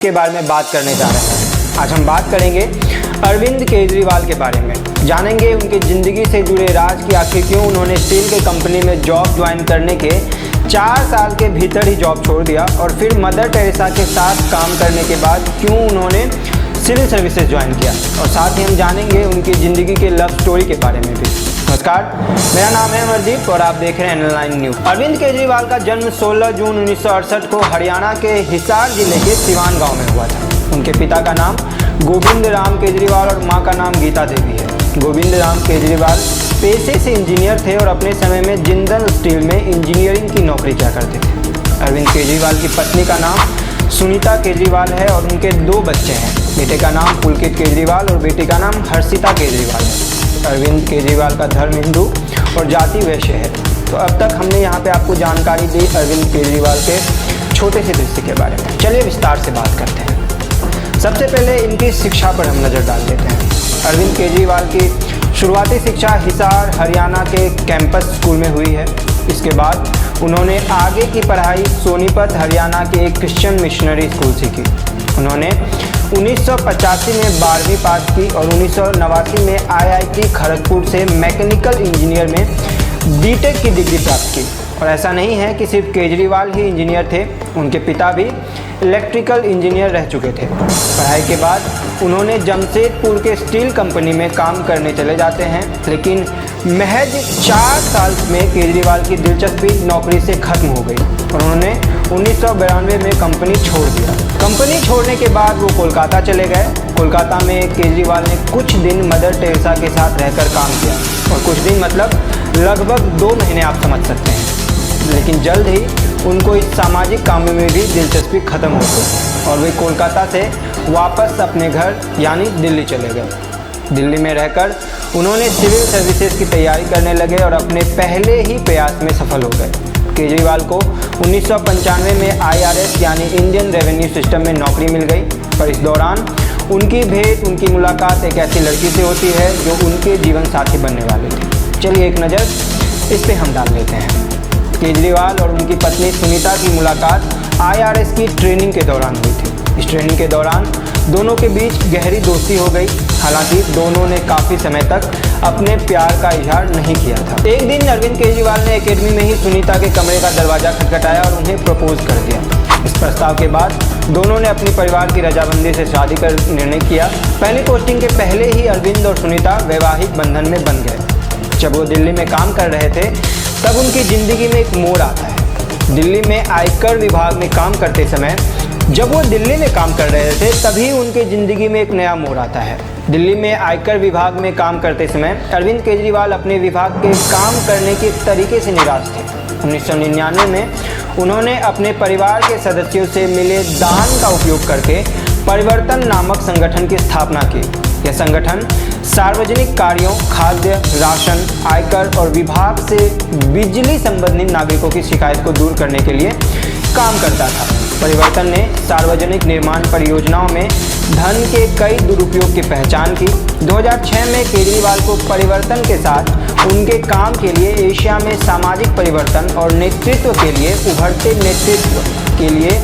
के बारे में बात करने जा रहे हैं। आज हम बात करेंगे अरविंद केजरीवाल के बारे में, जानेंगे उनकी ज़िंदगी से जुड़े राज की आखिर क्यों उन्होंने स्टील के कंपनी में जॉब ज्वाइन करने के 4 साल के भीतर ही जॉब छोड़ दिया और फिर मदर टेरेसा के साथ काम करने के बाद क्यों उन्होंने सिविल सर्विसेज ज्वाइन किया, और साथ ही हम जानेंगे उनकी ज़िंदगी के लव स्टोरी के बारे में भी। नमस्कार, मेरा नाम है अमरदीप और आप देख रहे हैं N9 न्यूज़। अरविंद केजरीवाल का जन्म 16 जून 1968 को हरियाणा के हिसार जिले के सिवान गांव में हुआ था। उनके पिता का नाम गोविंद राम केजरीवाल और मां का नाम गीता देवी है। गोविंद राम केजरीवाल पेशे से इंजीनियर थे और अपने समय में जिंदल स्टील में इंजीनियरिंग की नौकरी किया करते थे। अरविंद केजरीवाल की पत्नी का नाम सुनीता केजरीवाल है और उनके 2 बच्चे हैं। बेटे का नाम पुलकित केजरीवाल और बेटी का नाम हर्षिता केजरीवाल है। अरविंद केजरीवाल का धर्म हिंदू और जाति वैश्य है। तो अब तक हमने यहाँ पे आपको जानकारी दी अरविंद केजरीवाल के छोटे से दृश्य के बारे में। चलिए विस्तार से बात करते हैं। सबसे पहले इनकी शिक्षा पर हम नज़र डाल देते हैं। अरविंद केजरीवाल की शुरुआती शिक्षा हिसार हरियाणा के कैंपस स्कूल में हुई है। इसके बाद उन्होंने आगे की पढ़ाई सोनीपत हरियाणा के एक क्रिश्चियन मिशनरी स्कूल से की। उन्होंने 1985 में 12वीं पास की और 1989 में IIT खड़गपुर से मैकेनिकल इंजीनियर में बीटेक की डिग्री प्राप्त की। और ऐसा नहीं है कि सिर्फ केजरीवाल ही इंजीनियर थे, उनके पिता भी इलेक्ट्रिकल इंजीनियर रह चुके थे। पढ़ाई के बाद उन्होंने जमशेदपुर के स्टील कंपनी में काम करने चले जाते हैं, लेकिन महज 4 साल में केजरीवाल की दिलचस्पी नौकरी से खत्म हो गई और उन्होंने 1992 में कंपनी छोड़ दिया। कंपनी छोड़ने के बाद वो कोलकाता चले गए। कोलकाता में केजरीवाल ने कुछ दिन मदर टेरेसा के साथ रहकर काम किया, और कुछ दिन मतलब लगभग 2 महीने आप समझ सकते हैं। लेकिन जल्द ही उनको इस सामाजिक कामों में भी दिलचस्पी खत्म हो गई और वे कोलकाता से वापस अपने घर यानी दिल्ली चले गए। दिल्ली में रहकर उन्होंने सिविल सर्विसेज की तैयारी करने लगे और अपने पहले ही प्रयास में सफल हो गए। केजरीवाल को 1995 में IRS यानी इंडियन रेवेन्यू सिस्टम में नौकरी मिल गई, पर इस दौरान उनकी भेंट, उनकी मुलाकात एक ऐसी लड़की से होती है जो उनके जीवन साथी बनने वाले थे। चलिए एक नज़र इस पर हम डाल लेते हैं। केजरीवाल और उनकी पत्नी सुनीता की मुलाकात IRS की ट्रेनिंग के दौरान हुई थी। इस ट्रेनिंग के दौरान दोनों के बीच गहरी दोस्ती हो गई। हालांकि दोनों ने काफ़ी समय तक अपने प्यार का इजहार नहीं किया था। एक दिन अरविंद केजरीवाल ने एकेडमी में ही सुनीता के कमरे का दरवाज़ा खटखटाया और उन्हें प्रपोज कर दिया। इस प्रस्ताव के बाद दोनों ने अपने परिवार की रजामंदी से शादी कर निर्णय किया। पहली पोस्टिंग के पहले ही अरविंद और सुनीता वैवाहिक बंधन में बन गए। जब वो दिल्ली में काम कर रहे थे तब उनकी ज़िंदगी में एक मोड़ आता है। दिल्ली में आयकर विभाग में काम करते समय जब वो दिल्ली में काम कर रहे थे तभी उनकी ज़िंदगी में एक नया मोड़ आता है। दिल्ली में आयकर विभाग में काम करते समय अरविंद केजरीवाल अपने विभाग के काम करने के तरीके से निराश थे। 1999 में उन्होंने अपने परिवार के सदस्यों से मिले दान का उपयोग करके परिवर्तन नामक संगठन की स्थापना की। यह संगठन सार्वजनिक कार्यों, खाद्य, राशन, आयकर और विभाग से बिजली संबंधित नागरिकों की शिकायत को दूर करने के लिए काम करता था। परिवर्तन ने सार्वजनिक निर्माण परियोजनाओं में धन के कई दुरुपयोग की पहचान की। 2006 में केजरीवाल को परिवर्तन के साथ उनके काम के लिए एशिया में सामाजिक परिवर्तन और नेतृत्व के लिए उभरते नेतृत्व के लिए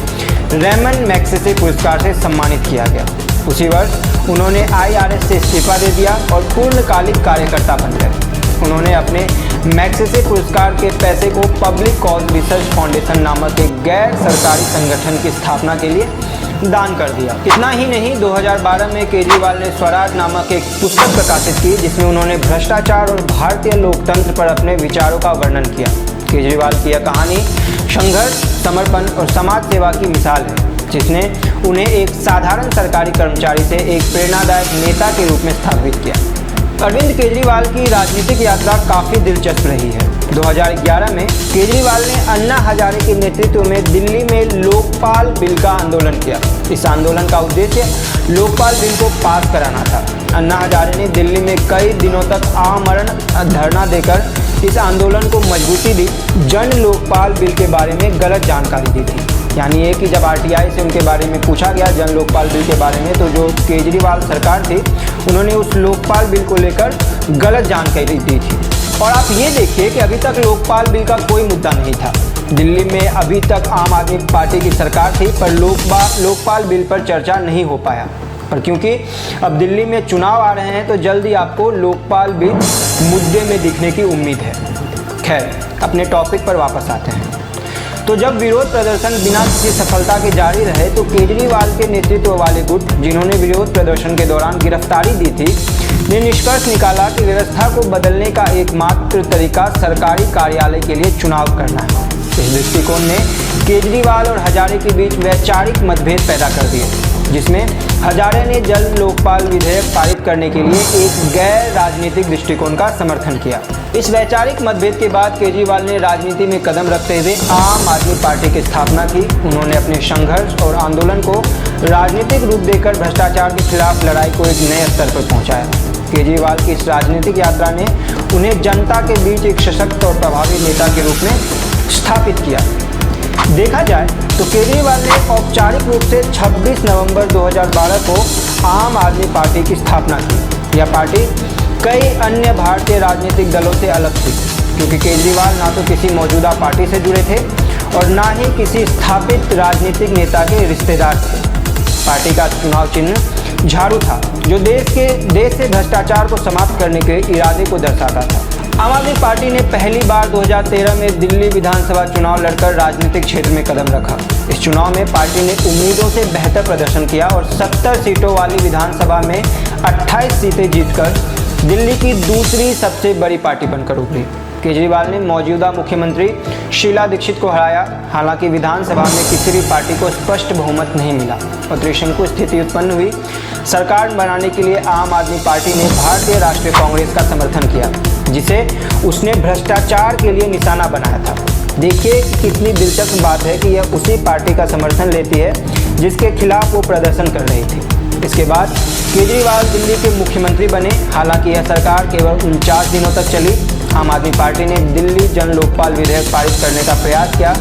रेमन मैग्सेसे पुरस्कार से सम्मानित किया गया। उसी वर्ष उन्होंने IRS से इस्तीफा दे दिया और पूर्णकालिक कार्यकर्ता बन गए। उन्होंने अपने मैग्सेसे पुरस्कार के पैसे को पब्लिक कॉज रिसर्च फाउंडेशन नामक एक गैर सरकारी संगठन की स्थापना के लिए दान कर दिया। इतना ही नहीं, 2012 में केजरीवाल ने स्वराज नामक एक पुस्तक प्रकाशित की जिसमें उन्होंने भ्रष्टाचार और भारतीय लोकतंत्र पर अपने विचारों का वर्णन किया। केजरीवाल की यह कहानी संघर्ष, समर्पण और समाज सेवा की मिसाल है, जिसने उन्हें एक साधारण सरकारी कर्मचारी से एक प्रेरणादायक नेता के रूप में स्थापित किया। अरविंद केजरीवाल की राजनीतिक यात्रा काफ़ी दिलचस्प रही है। 2011 में केजरीवाल ने अन्ना हजारे के नेतृत्व में दिल्ली में लोकपाल बिल का आंदोलन किया। इस आंदोलन का उद्देश्य लोकपाल बिल को पास कराना था। अन्ना हजारे ने दिल्ली में कई दिनों तक आमरण धरना देकर इस आंदोलन को मजबूती दी। जन लोकपाल बिल के बारे में गलत जानकारी दी थी, यानी ये कि जब RTI से उनके बारे में पूछा गया जन लोकपाल बिल के बारे में, तो जो केजरीवाल सरकार थी उन्होंने उस लोकपाल बिल को लेकर गलत जानकारी दी थी। और आप ये देखिए कि अभी तक लोकपाल बिल का कोई मुद्दा नहीं था। दिल्ली में अभी तक आम आदमी पार्टी की सरकार थी, पर लोकपाल बिल पर चर्चा नहीं हो पाया। पर क्योंकि अब दिल्ली में चुनाव आ रहे हैं तो जल्दी आपको लोकपाल बिल मुद्दे में दिखने की उम्मीद है। खैर, अपने टॉपिक पर वापस आते हैं। तो जब विरोध प्रदर्शन बिना किसी सफलता के जारी रहे तो केजरीवाल के नेतृत्व वाले गुट, जिन्होंने विरोध प्रदर्शन के दौरान गिरफ्तारी दी थी, ने निष्कर्ष निकाला कि व्यवस्था को बदलने का एकमात्र तरीका सरकारी कार्यालय के लिए चुनाव करना है। इस दृष्टिकोण ने केजरीवाल और हजारे के बीच वैचारिक मतभेद पैदा कर दिए, जिसमें हजारे ने जल्द लोकपाल विधेयक पारित करने के लिए एक गैर राजनीतिक दृष्टिकोण का समर्थन किया। इस वैचारिक मतभेद के बाद केजरीवाल ने राजनीति में कदम रखते हुए आम आदमी पार्टी की स्थापना की। उन्होंने अपने संघर्ष और आंदोलन को राजनीतिक रूप देकर भ्रष्टाचार के खिलाफ लड़ाई को एक नए स्तर पर पहुंचाया। केजरीवाल की इस राजनीतिक यात्रा ने उन्हें जनता के बीच एक सशक्त और प्रभावी नेता के रूप में स्थापित किया। देखा जाए तो केजरीवाल ने औपचारिक रूप से 26 नवंबर 2012 को आम आदमी पार्टी की स्थापना की। यह पार्टी कई अन्य भारतीय राजनीतिक दलों से अलग थी, क्योंकि केजरीवाल ना तो किसी मौजूदा पार्टी से जुड़े थे और ना ही किसी स्थापित राजनीतिक नेता के रिश्तेदार थे। पार्टी का चुनाव चिन्ह झाड़ू था, जो देश से भ्रष्टाचार को समाप्त करने के इरादे को दर्शाता था। आम आदमी पार्टी ने पहली बार 2013 में दिल्ली विधानसभा चुनाव लड़कर राजनीतिक क्षेत्र में कदम रखा। इस चुनाव में पार्टी ने उम्मीदों से बेहतर प्रदर्शन किया और 70 सीटों वाली विधानसभा में 28 सीटें जीतकर दिल्ली की दूसरी सबसे बड़ी पार्टी बनकर उभरी। केजरीवाल ने मौजूदा मुख्यमंत्री शीला दीक्षित को हराया। हालांकि विधानसभा में किसी भी पार्टी को स्पष्ट बहुमत नहीं मिला और त्रिशंकु स्थिति उत्पन्न हुई। सरकार बनाने के लिए आम आदमी पार्टी ने भारतीय राष्ट्रीय कांग्रेस का समर्थन किया, जिसे उसने भ्रष्टाचार के लिए निशाना बनाया था। देखिए कितनी दिलचस्प बात है कि यह उसी पार्टी का समर्थन लेती है जिसके खिलाफ वो प्रदर्शन कर रही थी। इसके बाद केजरीवाल दिल्ली के मुख्यमंत्री बने। हालांकि यह सरकार केवल 49 दिनों तक चली। आम आदमी पार्टी ने दिल्ली जन लोकपाल विधेयक पारित करने का प्रयास किया,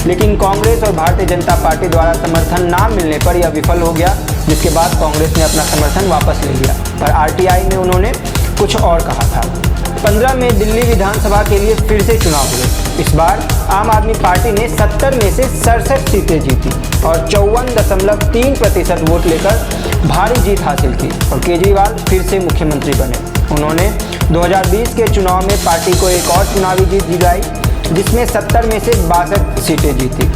लेकिन कांग्रेस और भारतीय जनता पार्टी द्वारा समर्थन न मिलने पर यह विफल हो गया, जिसके बाद कांग्रेस ने अपना समर्थन वापस ले लिया। पर आरटीआई में उन्होंने कुछ और कहा था। 15 में दिल्ली विधानसभा के लिए फिर से चुनाव हुए। इस बार आम आदमी पार्टी ने 70 में से 67 सीटें जीती और 54.3% वोट लेकर भारी जीत हासिल की और केजरीवाल फिर से मुख्यमंत्री बने। उन्होंने 2020 के चुनाव में पार्टी को एक और चुनावी जीत दिलाई, जिसमें 70 में से 62 सीटें जीती।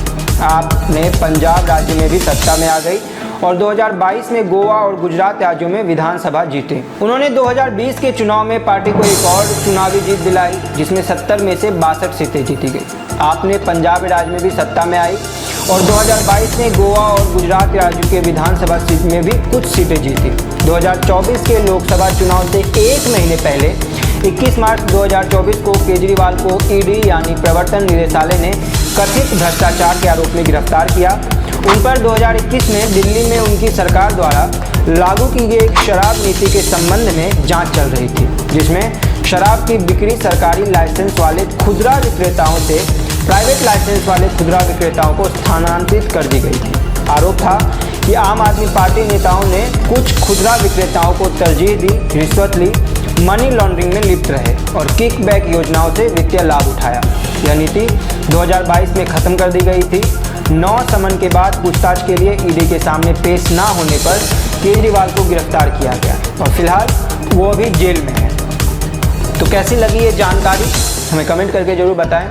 आपने पंजाब राज्य में भी सत्ता में आ गई और 2022 में गोवा और गुजरात राज्यों में विधानसभा जीते। उन्होंने 2020 के चुनाव में पार्टी को एक और चुनावी जीत दिलाई, जिसमें 70 में से 62 सीटें जीती गई। आपने पंजाब राज्य में भी सत्ता में आई और 2022 में गोवा और गुजरात राज्यों के विधानसभा सीट में भी कुछ सीटें जीती। 2024 के लोकसभा चुनाव से एक महीने पहले 21 मार्च 2024 को केजरीवाल को ईडी यानी प्रवर्तन निदेशालय ने कथित भ्रष्टाचार के आरोप में गिरफ्तार किया। उन पर 2021 में दिल्ली में उनकी सरकार द्वारा लागू की गई एक शराब नीति के संबंध में जांच चल रही थी, जिसमें शराब की बिक्री सरकारी लाइसेंस वाले खुदरा विक्रेताओं से प्राइवेट लाइसेंस वाले खुदरा विक्रेताओं को स्थानांतरित कर दी गई थी। आरोप था कि आम आदमी पार्टी नेताओं ने कुछ खुदरा विक्रेताओं को तरजीह दी, रिश्वत ली, मनी लॉन्ड्रिंग में लिप्त रहे और किकबैक योजनाओं से वित्तीय लाभ उठाया। यह नीति 2022 में खत्म कर दी गई थी। 9 समन के बाद पूछताछ के लिए ईडी के सामने पेश न होने पर केजरीवाल को गिरफ्तार किया गया और फिलहाल वो अभी जेल में है। तो कैसी लगी ये जानकारी हमें कमेंट करके जरूर बताएं।